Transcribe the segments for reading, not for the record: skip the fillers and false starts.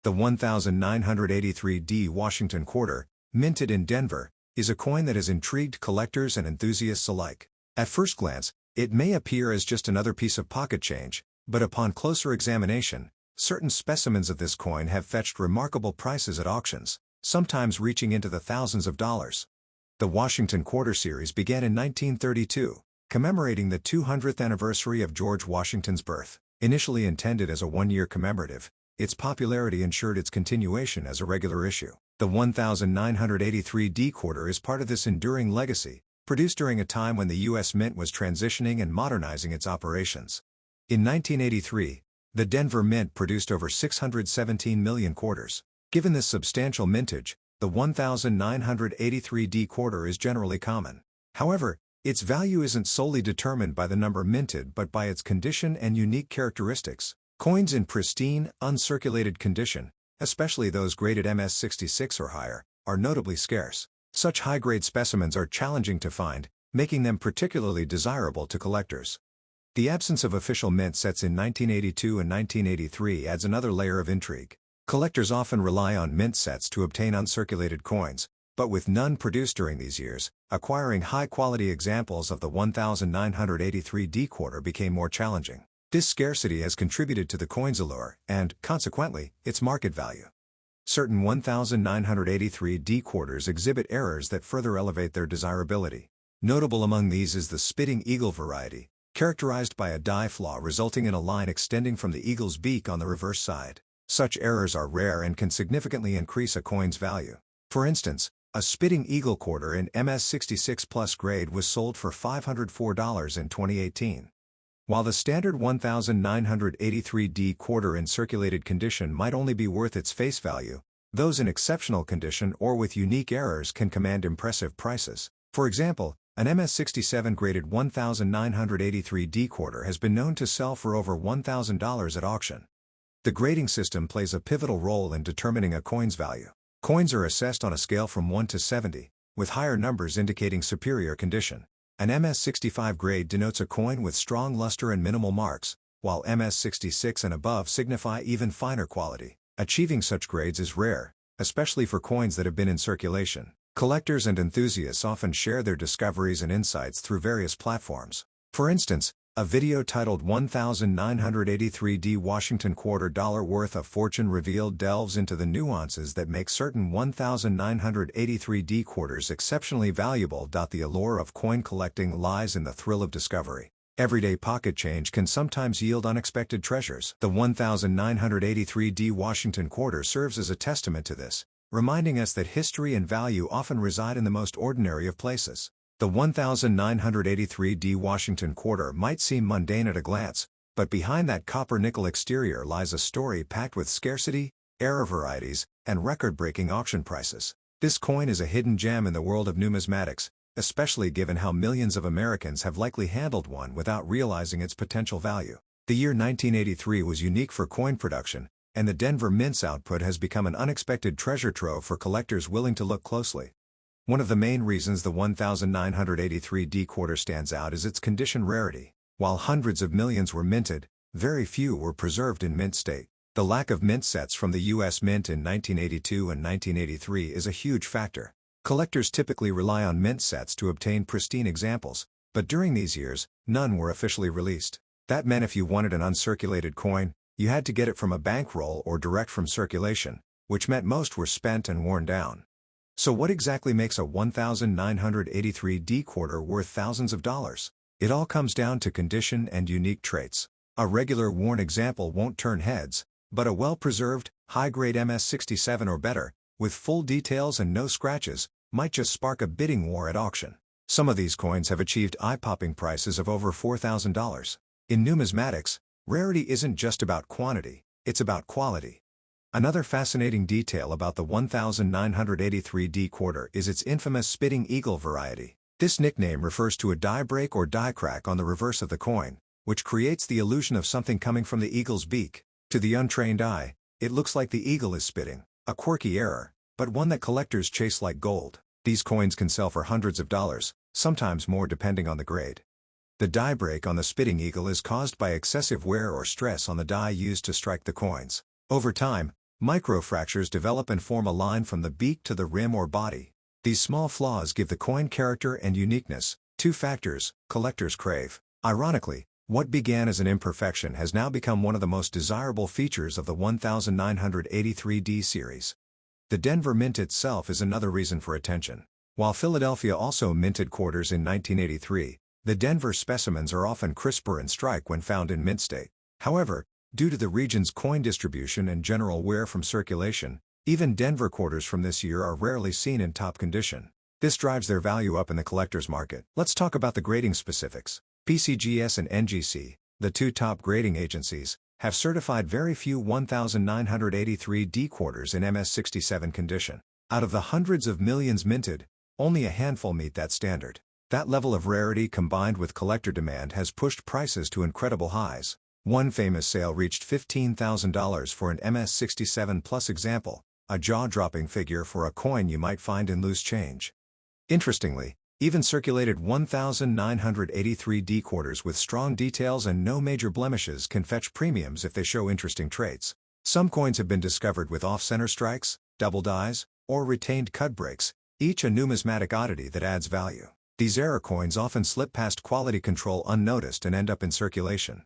The 1983D Washington quarter, minted in Denver, is a coin that has intrigued collectors and enthusiasts alike. At first glance, it may appear as just another piece of pocket change, but upon closer examination, certain specimens of this coin have fetched remarkable prices at auctions, sometimes reaching into the thousands of dollars. The Washington Quarter series began in 1932, commemorating the 200th anniversary of George Washington's birth. Initially intended as a one-year commemorative, its popularity ensured its continuation as a regular issue. The 1983D quarter is part of this enduring legacy, produced during a time when the U.S. Mint was transitioning and modernizing its operations. In 1983, the Denver Mint produced over 617 million quarters. Given this substantial mintage, the 1983D quarter is generally common. However, its value isn't solely determined by the number minted but by its condition and unique characteristics. Coins in pristine, uncirculated condition, especially those graded MS66 or higher, are notably scarce. Such high-grade specimens are challenging to find, making them particularly desirable to collectors. The absence of official mint sets in 1982 and 1983 adds another layer of intrigue. Collectors often rely on mint sets to obtain uncirculated coins, but with none produced during these years, acquiring high-quality examples of the 1983D quarter became more challenging. This scarcity has contributed to the coin's allure and, consequently, its market value. Certain 1983D quarters exhibit errors that further elevate their desirability. Notable among these is the spitting eagle variety, characterized by a die flaw resulting in a line extending from the eagle's beak on the reverse side. Such errors are rare and can significantly increase a coin's value. For instance, a spitting eagle quarter in MS66 plus grade was sold for $504 in 2018. While the standard 1983D quarter in circulated condition might only be worth its face value, those in exceptional condition or with unique errors can command impressive prices. For example, an MS67 graded 1983D quarter has been known to sell for over $1,000 at auction. The grading system plays a pivotal role in determining a coin's value. Coins are assessed on a scale from 1 to 70, with higher numbers indicating superior condition. An MS65 grade denotes a coin with strong luster and minimal marks, while MS66 and above signify even finer quality. Achieving such grades is rare, especially for coins that have been in circulation. Collectors and enthusiasts often share their discoveries and insights through various platforms. For instance, a video titled 1983D Washington Quarter Dollar Worth of Fortune Revealed delves into the nuances that make certain 1983D quarters exceptionally valuable. The allure of coin collecting lies in the thrill of discovery. Everyday pocket change can sometimes yield unexpected treasures. The 1983D Washington Quarter serves as a testament to this, reminding us that history and value often reside in the most ordinary of places. The 1983D Washington Quarter might seem mundane at a glance, but behind that copper-nickel exterior lies a story packed with scarcity, error varieties, and record-breaking auction prices. This coin is a hidden gem in the world of numismatics, especially given how millions of Americans have likely handled one without realizing its potential value. The year 1983 was unique for coin production, and the Denver Mint's output has become an unexpected treasure trove for collectors willing to look closely. One of the main reasons the 1983D quarter stands out is its condition rarity. While hundreds of millions were minted, very few were preserved in mint state. The lack of mint sets from the U.S. Mint in 1982 and 1983 is a huge factor. Collectors typically rely on mint sets to obtain pristine examples, but during these years, none were officially released. That meant if you wanted an uncirculated coin, you had to get it from a bankroll or direct from circulation, which meant most were spent and worn down. So what exactly makes a 1983D quarter worth thousands of dollars? It all comes down to condition and unique traits. A regular worn example won't turn heads, but a well-preserved, high-grade MS67 or better, with full details and no scratches, might just spark a bidding war at auction. Some of these coins have achieved eye-popping prices of over $4,000. In numismatics, rarity isn't just about quantity, it's about quality. Another fascinating detail about the 1983D quarter is its infamous spitting eagle variety. This nickname refers to a die break or die crack on the reverse of the coin, which creates the illusion of something coming from the eagle's beak. To the untrained eye, it looks like the eagle is spitting, a quirky error, but one that collectors chase like gold. These coins can sell for hundreds of dollars, sometimes more depending on the grade. The die break on the spitting eagle is caused by excessive wear or stress on the die used to strike the coins. Over time, Microfractures develop and form a line from the beak to the rim or body. These small flaws give the coin character and uniqueness, two factors collectors crave. Ironically, what began as an imperfection has now become one of the most desirable features of the 1983D series. The Denver Mint itself is another reason for attention. While Philadelphia also minted quarters in 1983, the Denver specimens are often crisper and strike when found in mint state. However, due to the region's coin distribution and general wear from circulation, even Denver quarters from this year are rarely seen in top condition. This drives their value up in the collector's market. Let's talk about the grading specifics. PCGS and NGC, the two top grading agencies, have certified very few 1983D quarters in MS67 condition. Out of the hundreds of millions minted, only a handful meet that standard. That level of rarity combined with collector demand has pushed prices to incredible highs. One famous sale reached $15,000 for an MS67 Plus example, a jaw-dropping figure for a coin you might find in loose change. Interestingly, even circulated 1983D quarters with strong details and no major blemishes can fetch premiums if they show interesting traits. Some coins have been discovered with off-center strikes, double dies, or retained cut breaks, each a numismatic oddity that adds value. These error coins often slip past quality control unnoticed and end up in circulation.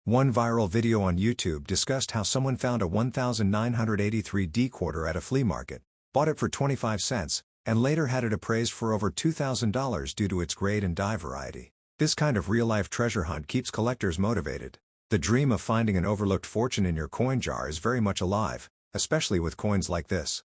One viral video on YouTube discussed how someone found a 1983D quarter at a flea market, bought it for 25 cents, and later had it appraised for over $2,000 due to its grade and die variety. This kind of real-life treasure hunt keeps collectors motivated. The dream of finding an overlooked fortune in your coin jar is very much alive, especially with coins like this.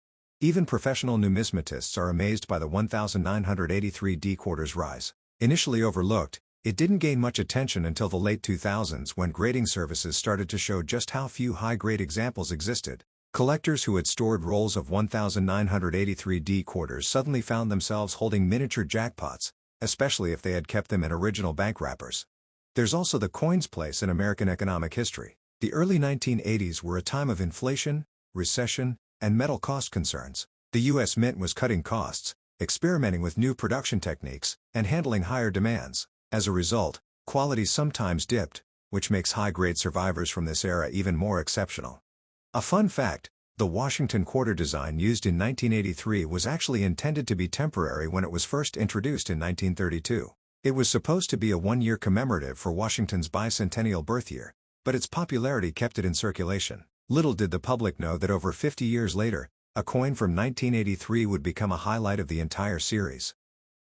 Even professional numismatists are amazed by the 1983D quarter's rise. Initially overlooked, it didn't gain much attention until the late 2000s when grading services started to show just how few high-grade examples existed. Collectors who had stored rolls of 1983D quarters suddenly found themselves holding miniature jackpots, especially if they had kept them in original bank wrappers. There's also the coin's place in American economic history. The early 1980s were a time of inflation, recession, and metal cost concerns. The U.S. Mint was cutting costs, experimenting with new production techniques, and handling higher demands. As a result, quality sometimes dipped, which makes high-grade survivors from this era even more exceptional. A fun fact, the Washington quarter design used in 1983 was actually intended to be temporary when it was first introduced in 1932. It was supposed to be a one-year commemorative for Washington's bicentennial birth year, but its popularity kept it in circulation. Little did the public know that over 50 years later, a coin from 1983 would become a highlight of the entire series.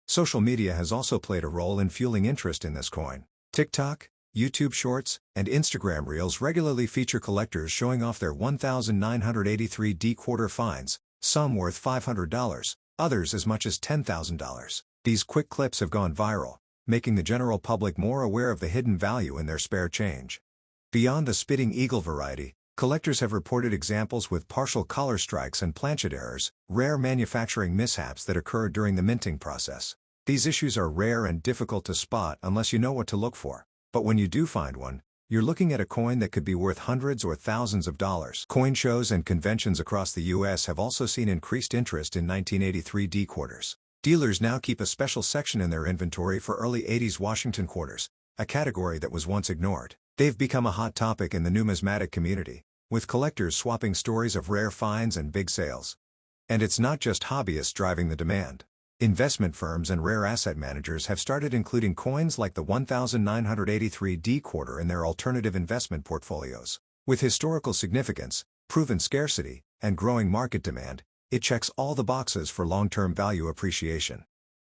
Social media has also played a role in fueling interest in this coin. TikTok, YouTube Shorts, and Instagram Reels regularly feature collectors showing off their 1983D quarter finds, some worth $500, others as much as $10,000. These quick clips have gone viral, making the general public more aware of the hidden value in their spare change. Beyond the spitting eagle variety, collectors have reported examples with partial collar strikes and planchet errors, rare manufacturing mishaps that occur during the minting process. These issues are rare and difficult to spot unless you know what to look for. But when you do find one, you're looking at a coin that could be worth hundreds or thousands of dollars. Coin shows and conventions across the U.S. have also seen increased interest in 1983D quarters. Dealers now keep a special section in their inventory for early 80s Washington quarters, a category that was once ignored. They've become a hot topic in the numismatic community, with collectors swapping stories of rare finds and big sales. And it's not just hobbyists driving the demand. Investment firms and rare asset managers have started including coins like the 1983D quarter in their alternative investment portfolios. With historical significance, proven scarcity, and growing market demand, it checks all the boxes for long-term value appreciation.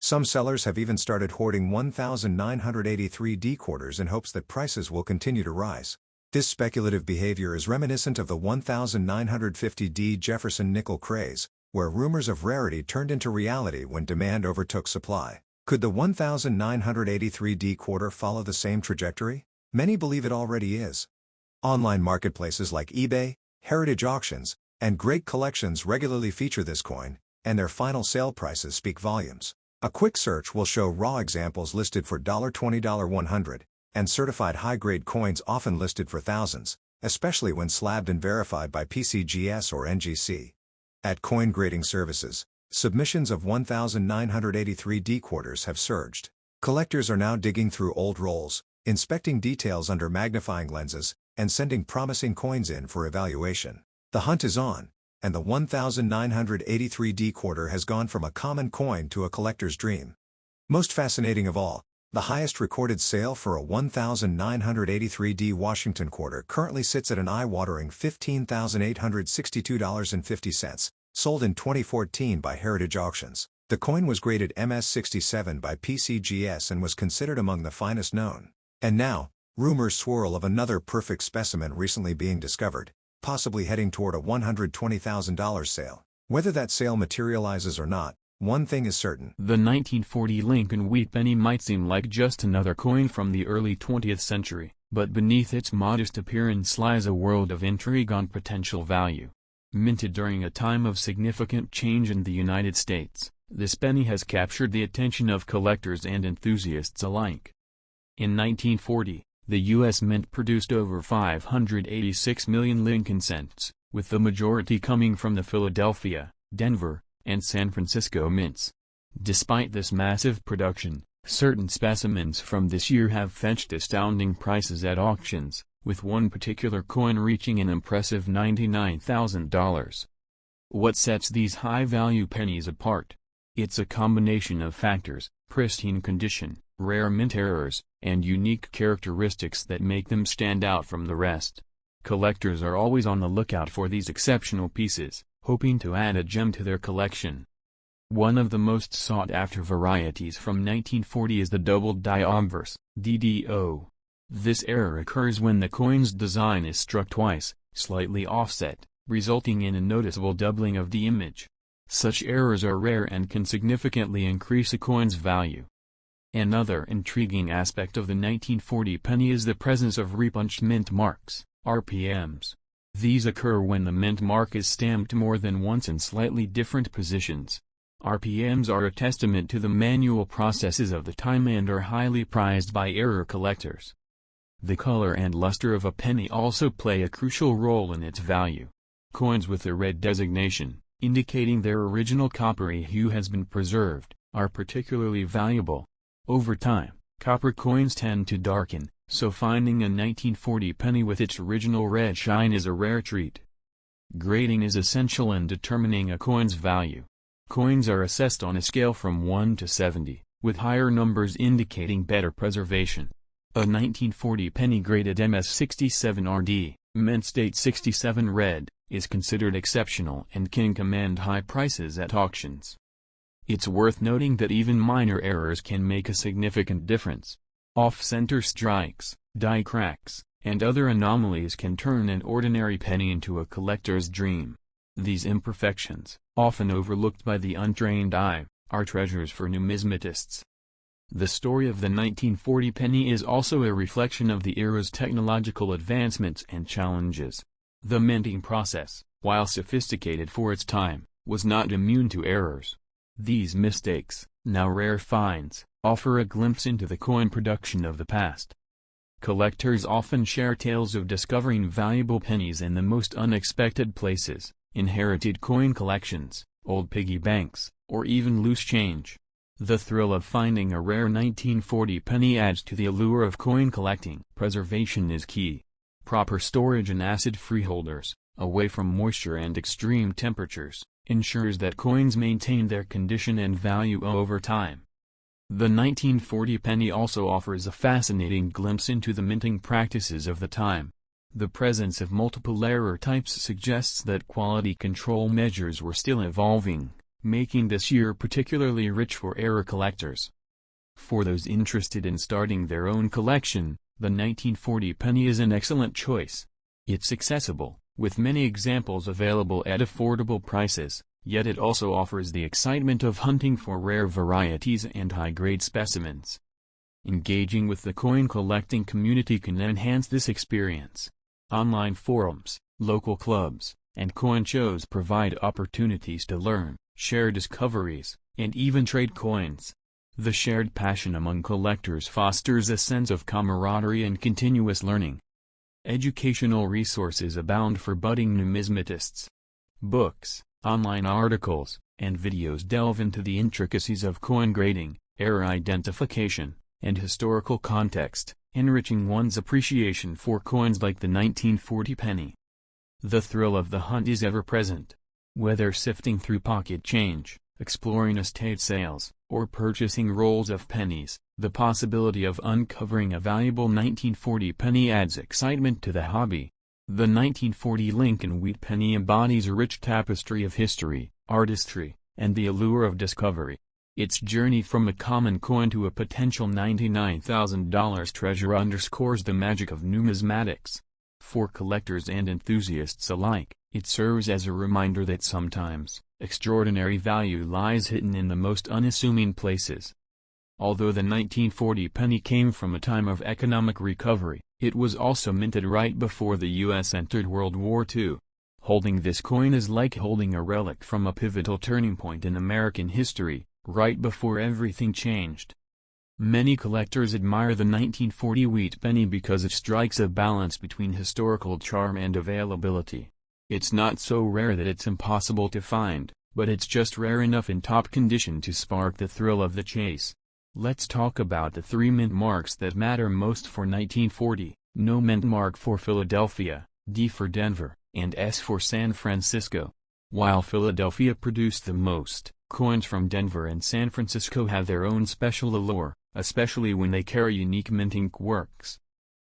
Some sellers have even started hoarding 1983D quarters in hopes that prices will continue to rise. This speculative behavior is reminiscent of the 1950D Jefferson nickel craze, where rumors of rarity turned into reality when demand overtook supply. Could the 1983D quarter follow the same trajectory? Many believe it already is. Online marketplaces like eBay, Heritage Auctions, and Great Collections regularly feature this coin, and their final sale prices speak volumes. A quick search will show raw examples listed for $20, $100, and certified high-grade coins often listed for thousands, especially when slabbed and verified by PCGS or NGC. At coin grading services, submissions of 1983D quarters have surged. Collectors are now digging through old rolls, inspecting details under magnifying lenses, and sending promising coins in for evaluation. The hunt is on, and the 1983D quarter has gone from a common coin to a collector's dream. Most fascinating of all, the highest recorded sale for a 1983D Washington quarter currently sits at an eye-watering $15,862.50, sold in 2014 by Heritage Auctions. The coin was graded MS67 by PCGS and was considered among the finest known. And now, rumors swirl of another perfect specimen recently being discovered, possibly heading toward a $120,000 sale. Whether that sale materializes or not, one thing is certain. The 1940 Lincoln wheat penny might seem like just another coin from the early 20th century, but beneath its modest appearance lies a world of intrigue and potential value. Minted during a time of significant change in the United States, this penny has captured the attention of collectors and enthusiasts alike. In 1940, the U.S. Mint produced over 586 million Lincoln cents, with the majority coming from the Philadelphia, Denver, and San Francisco mints. Despite this massive production, certain specimens from this year have fetched astounding prices at auctions, with one particular coin reaching an impressive $99,000. What sets these high-value pennies apart? It's a combination of factors: pristine condition, rare mint errors, and unique characteristics that make them stand out from the rest. Collectors are always on the lookout for these exceptional pieces, hoping to add a gem to their collection. One of the most sought-after varieties from 1940 is the doubled die obverse, DDO. This error occurs when the coin's design is struck twice, slightly offset, resulting in a noticeable doubling of the image. Such errors are rare and can significantly increase a coin's value. Another intriguing aspect of the 1940 penny is the presence of repunched mint marks, RPMs. These occur when the mint mark is stamped more than once in slightly different positions. RPMs are a testament to the manual processes of the time and are highly prized by error collectors. The color and luster of a penny also play a crucial role in its value. Coins with a red designation, indicating their original coppery hue has been preserved, are particularly valuable. Over time, copper coins tend to darken, so finding a 1940 penny with its original red shine is a rare treat. Grading is essential in determining a coin's value. Coins are assessed on a scale from 1 to 70, with higher numbers indicating better preservation. A 1940 penny graded MS67RD, mint state 67 red, is considered exceptional and can command high prices at auctions. It's worth noting that even minor errors can make a significant difference. Off-center strikes, die cracks, and other anomalies can turn an ordinary penny into a collector's dream. These imperfections, often overlooked by the untrained eye, are treasures for numismatists. The story of the 1940 penny is also a reflection of the era's technological advancements and challenges. The minting process, while sophisticated for its time, was not immune to errors. These mistakes, now rare finds, offer a glimpse into the coin production of the past. Collectors often share tales of discovering valuable pennies in the most unexpected places: inherited coin collections, old piggy banks, or even loose change. The thrill of finding a rare 1940 penny adds to the allure of coin collecting. Preservation is key. Proper storage in acid-free holders, away from moisture and extreme temperatures, ensures that coins maintain their condition and value over time. The 1940 penny also offers a fascinating glimpse into the minting practices of the time. The presence of multiple error types suggests that quality control measures were still evolving, making this year particularly rich for error collectors. For those interested in starting their own collection, the 1940 penny is an excellent choice. It's accessible, with many examples available at affordable prices, yet it also offers the excitement of hunting for rare varieties and high-grade specimens. Engaging with the coin collecting community can enhance this experience. Online forums, local clubs, and coin shows provide opportunities to learn, share discoveries, and even trade coins. The shared passion among collectors fosters a sense of camaraderie and continuous learning. Educational resources abound for budding numismatists. Books, online articles, and videos delve into the intricacies of coin grading, error identification, and historical context, enriching one's appreciation for coins like the 1940 penny. The thrill of the hunt is ever present. Whether sifting through pocket change, exploring estate sales, or purchasing rolls of pennies, the possibility of uncovering a valuable 1940 penny adds excitement to the hobby. The 1940 Lincoln wheat penny embodies a rich tapestry of history, artistry, and the allure of discovery. Its journey from a common coin to a potential $99,000 treasure underscores the magic of numismatics. For collectors and enthusiasts alike, it serves as a reminder that sometimes, extraordinary value lies hidden in the most unassuming places. Although the 1940 penny came from a time of economic recovery, it was also minted right before the U.S. entered World War II. Holding this coin is like holding a relic from a pivotal turning point in American history, right before everything changed. Many collectors admire the 1940 wheat penny because it strikes a balance between historical charm and availability. It's not so rare that it's impossible to find, but it's just rare enough in top condition to spark the thrill of the chase. Let's talk about the three mint marks that matter most for 1940, no mint mark for Philadelphia, D for Denver, and S for San Francisco. While Philadelphia produced the most, coins from Denver and San Francisco have their own special allure, especially when they carry unique minting quirks.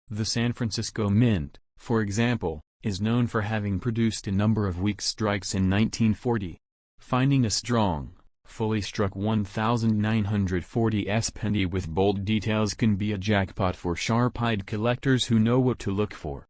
The San Francisco Mint, for example, is known for having produced a number of weak strikes in 1940. Finding a strong, fully struck 1940s penny with bold details can be a jackpot for sharp-eyed collectors who know what to look for.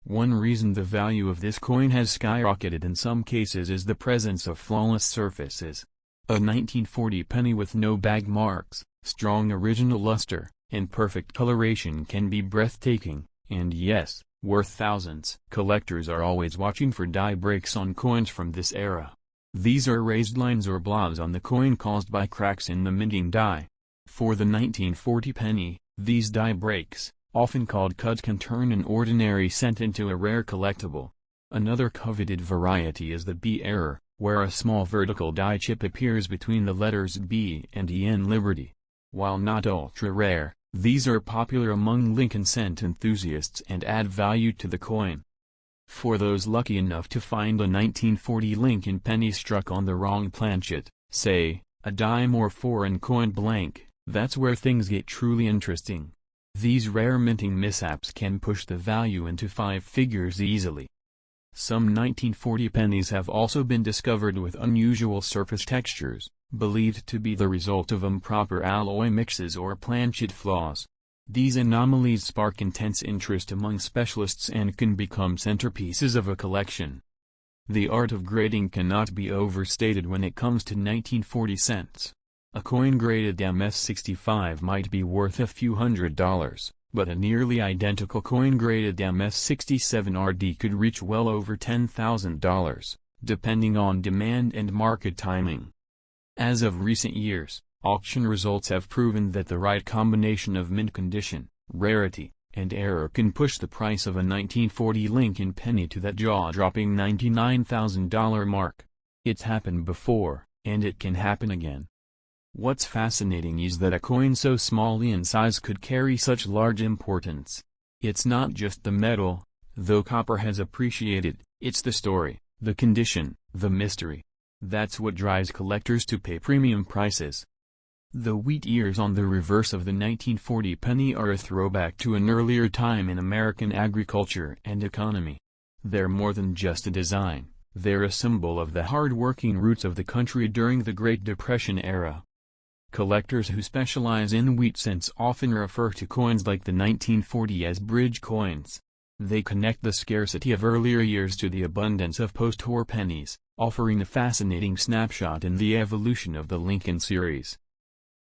One reason the value of this coin has skyrocketed in some cases is the presence of flawless surfaces. A 1940 penny with no bag marks, strong original luster, and perfect coloration can be breathtaking, and yes, worth thousands. Collectors are always watching for die breaks on coins from this era. These are raised lines or blobs on the coin caused by cracks in the minting die. For the 1940 penny, these die breaks, often called cuts, can turn an ordinary cent into a rare collectible. Another coveted variety is the B error, where a small vertical die chip appears between the letters B and E in Liberty. While not ultra-rare, these are popular among Lincoln cent enthusiasts and add value to the coin. For those lucky enough to find a 1940 Lincoln penny struck on the wrong planchet, say, a dime or foreign coin blank, that's where things get truly interesting. These rare minting mishaps can push the value into 5 figures easily. Some 1940 pennies have also been discovered with unusual surface textures, believed to be the result of improper alloy mixes or planchet flaws. These anomalies spark intense interest among specialists and can become centerpieces of a collection. The art of grading cannot be overstated when it comes to 1940 cents. A coin graded MS65 might be worth a few $100s, but a nearly identical coin graded MS67RD could reach well over $10,000, depending on demand and market timing. As of recent years, auction results have proven that the right combination of mint condition, rarity, and error can push the price of a 1940 Lincoln penny to that jaw-dropping $99,000 mark. It's happened before, and it can happen again. What's fascinating is that a coin so small in size could carry such large importance. It's not just the metal, though copper has appreciated, it's the story, the condition, the mystery. That's what drives collectors to pay premium prices. The wheat ears on the reverse of the 1940 penny are a throwback to an earlier time in American agriculture and economy. They're more than just a design, they're a symbol of the hard-working roots of the country during the Great Depression era. Collectors who specialize in wheat cents often refer to coins like the 1940 as bridge coins. They connect the scarcity of earlier years to the abundance of post-war pennies, offering a fascinating snapshot in the evolution of the Lincoln series.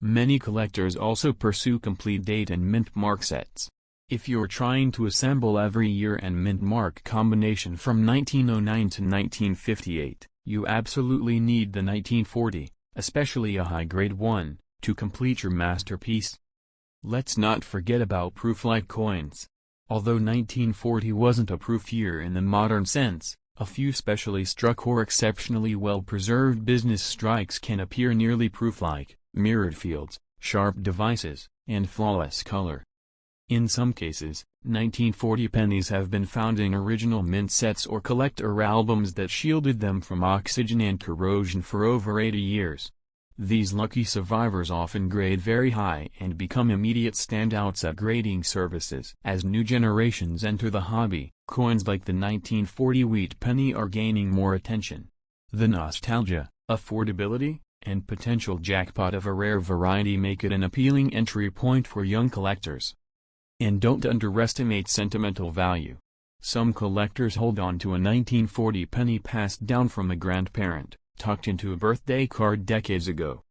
Many collectors also pursue complete date and mint mark sets. If you're trying to assemble every year and mint mark combination from 1909 to 1958, you absolutely need the 1940, especially a high-grade one, to complete your masterpiece. Let's not forget about proof-like coins. Although 1940 wasn't a proof year in the modern sense, a few specially struck or exceptionally well-preserved business strikes can appear nearly proof-like. Mirrored fields, sharp devices, and flawless color. In some cases, 1940 pennies have been found in original mint sets or collector albums that shielded them from oxygen and corrosion for over 80 years. These lucky survivors often grade very high and become immediate standouts at grading services. As new generations enter the hobby, coins like the 1940 wheat penny are gaining more attention. The nostalgia, affordability, and potential jackpot of a rare variety make it an appealing entry point for young collectors. And don't underestimate sentimental value. Some collectors hold on to a 1940 penny passed down from a grandparent, tucked into a birthday card decades ago.